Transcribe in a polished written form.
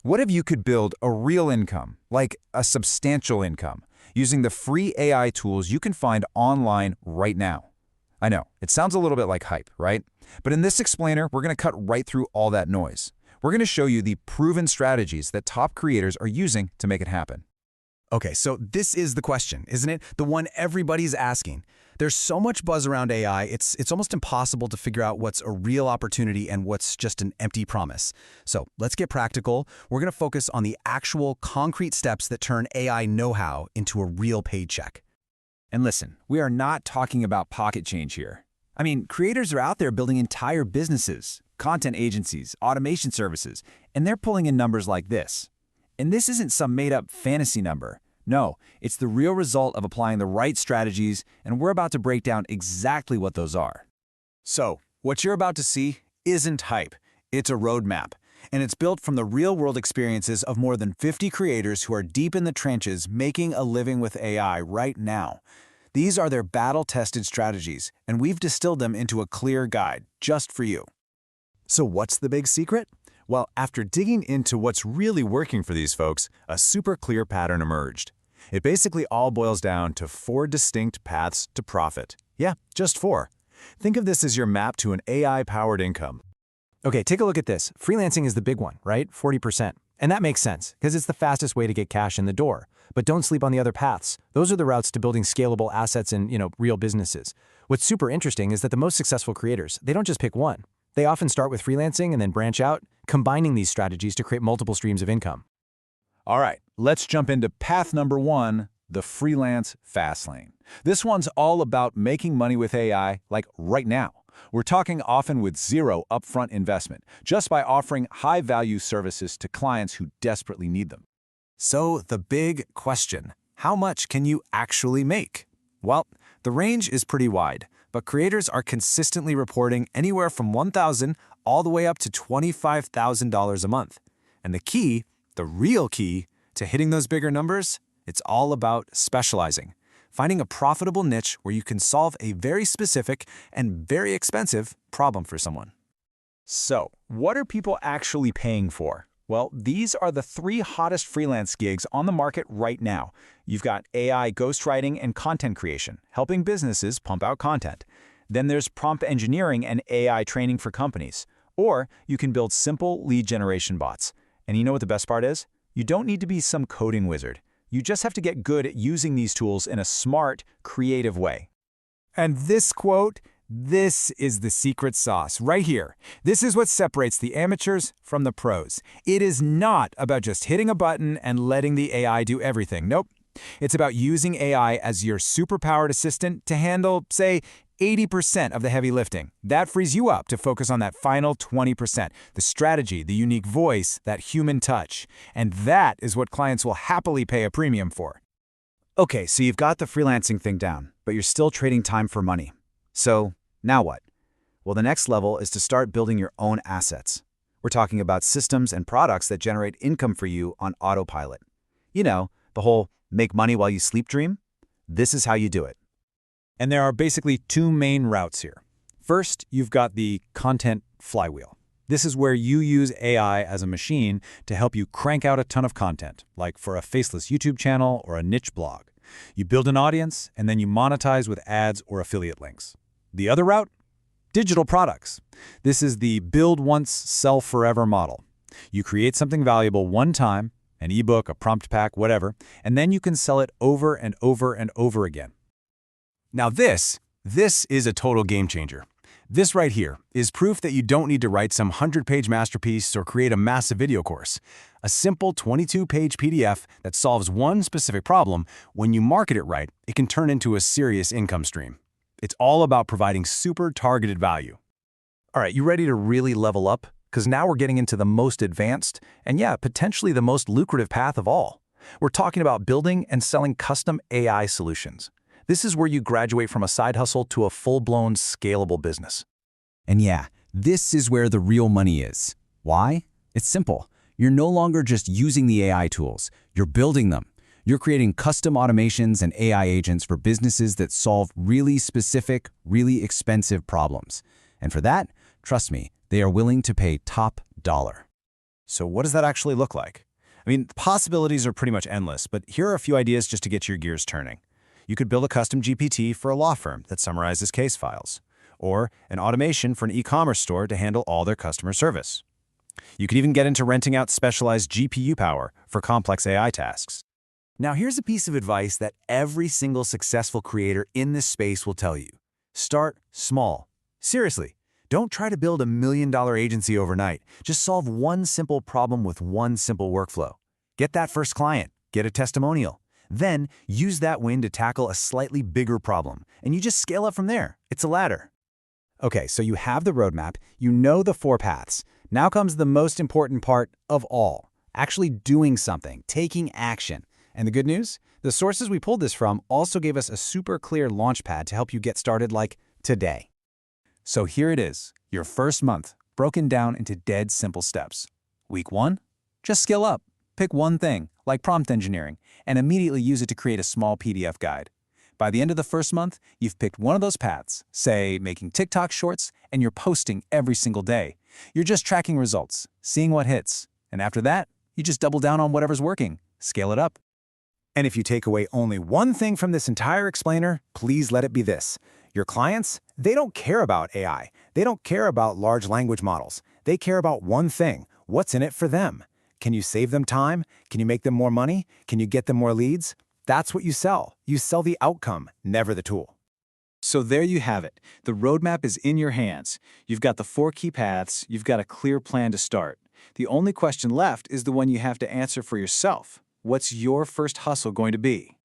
What if you could build a real income, like a substantial income, using the free AI tools you can find online right now? I know, it sounds a little bit like hype, right? But in this explainer, we're going to cut right through all that noise. We're going to show you the proven strategies that top creators are using to make it happen. Okay, so this is the question, isn't it? The one everybody's asking. There's so much buzz around AI, it's almost impossible to figure out what's a real opportunity and what's just an empty promise. So let's get practical. We're going to focus on the actual concrete steps that turn AI know-how into a real paycheck. And listen, we are not talking about pocket change here. I mean, creators are out there building entire businesses, content agencies, automation services, and they're pulling in numbers like this. And this isn't some made-up fantasy number. No, it's the real result of applying the right strategies, and we're about to break down exactly what those are. So, what you're about to see isn't hype. It's a roadmap, and it's built from the real-world experiences of more than 50 creators who are deep in the trenches making a living with AI right now. These are their battle-tested strategies, and we've distilled them into a clear guide just for you. So what's the big secret? Well, after digging into what's really working for these folks, a super clear pattern emerged. It basically all boils down to 4 distinct paths to profit. Yeah, just 4. Think of this as your map to an AI-powered income. Okay, take a look at this. Freelancing is the big one, right? 40%. And that makes sense, because it's the fastest way to get cash in the door. But don't sleep on the other paths. Those are the routes to building scalable assets and, real businesses. What's super interesting is that the most successful creators, they don't just pick one. They often start with freelancing and then branch out, combining these strategies to create multiple streams of income. All right, let's jump into path number 1, the freelance fast lane. This one's all about making money with AI, like right now. We're talking often with zero upfront investment, just by offering high-value services to clients who desperately need them. So the big question, how much can you actually make? Well, the range is pretty wide, but creators are consistently reporting anywhere from $1,000 all the way up to $25,000 a month. And the key, the real key, to hitting those bigger numbers, it's all about specializing. Finding a profitable niche where you can solve a very specific and very expensive problem for someone. So, what are people actually paying for? Well, these are the 3 hottest freelance gigs on the market right now. You've got AI ghostwriting and content creation, helping businesses pump out content. Then there's prompt engineering and AI training for companies. Or you can build simple lead generation bots. And you know what the best part is? You don't need to be some coding wizard. You just have to get good at using these tools in a smart, creative way. And this quote, this is the secret sauce right here. This is what separates the amateurs from the pros. It is not about just hitting a button and letting the AI do everything. Nope. It's about using AI as your superpowered assistant to handle, say, 80% of the heavy lifting. That frees you up to focus on that final 20%, the strategy, the unique voice, that human touch. And that is what clients will happily pay a premium for. Okay, so you've got the freelancing thing down, but you're still trading time for money. So now what? Well, the next level is to start building your own assets. We're talking about systems and products that generate income for you on autopilot. You know, the whole make money while you sleep dream? This is how you do it. And there are basically 2 main routes here. First, you've got the content flywheel. This is where you use AI as a machine to help you crank out a ton of content, like for a faceless YouTube channel or a niche blog. You build an audience, and then you monetize with ads or affiliate links. The other route? Digital products. This is the build once, sell forever model. You create something valuable one time, an ebook, a prompt pack, whatever, and then you can sell it over and over and over again. Now this is a total game changer. This right here is proof that you don't need to write some 100-page masterpiece or create a massive video course. A simple 22-page PDF that solves one specific problem, when you market it right, it can turn into a serious income stream. It's all about providing super targeted value. All right, you ready to really level up? Because now we're getting into the most advanced and potentially the most lucrative path of all. We're talking about building and selling custom AI solutions. This is where you graduate from a side hustle to a full-blown, scalable business. And this is where the real money is. Why? It's simple. You're no longer just using the AI tools. You're building them. You're creating custom automations and AI agents for businesses that solve really specific, really expensive problems. And for that, trust me, they are willing to pay top dollar. So what does that actually look like? I mean, the possibilities are pretty much endless, but here are a few ideas just to get your gears turning. You could build a custom GPT for a law firm that summarizes case files, or an automation for an e-commerce store to handle all their customer service. You could even get into renting out specialized GPU power for complex AI tasks. Now here's a piece of advice that every single successful creator in this space will tell you. Start small. Seriously, don't try to build $1 million agency overnight. Just solve one simple problem with one simple workflow. Get that first client, get a testimonial. Then use that win to tackle a slightly bigger problem, and you just scale up from there. It's a ladder. Okay, so you have the roadmap, you know the 4 paths. Now comes the most important part of all, actually doing something, taking action. And the good news? The sources we pulled this from also gave us a super clear launchpad to help you get started like today. So here it is, your first month, broken down into dead simple steps. Week 1, just skill up. Pick one thing, like prompt engineering, and immediately use it to create a small PDF guide. By the end of the first month, you've picked one of those paths, say making TikTok shorts, and you're posting every single day. You're just tracking results, seeing what hits. And after that, you just double down on whatever's working, scale it up. And if you take away only one thing from this entire explainer, please let it be this. Your clients, they don't care about AI. They don't care about large language models. They care about one thing, what's in it for them. Can you save them time? Can you make them more money? Can you get them more leads? That's what you sell. You sell the outcome, never the tool. So there you have it. The roadmap is in your hands. You've got the 4 key paths. You've got a clear plan to start. The only question left is the one you have to answer for yourself. What's your first hustle going to be?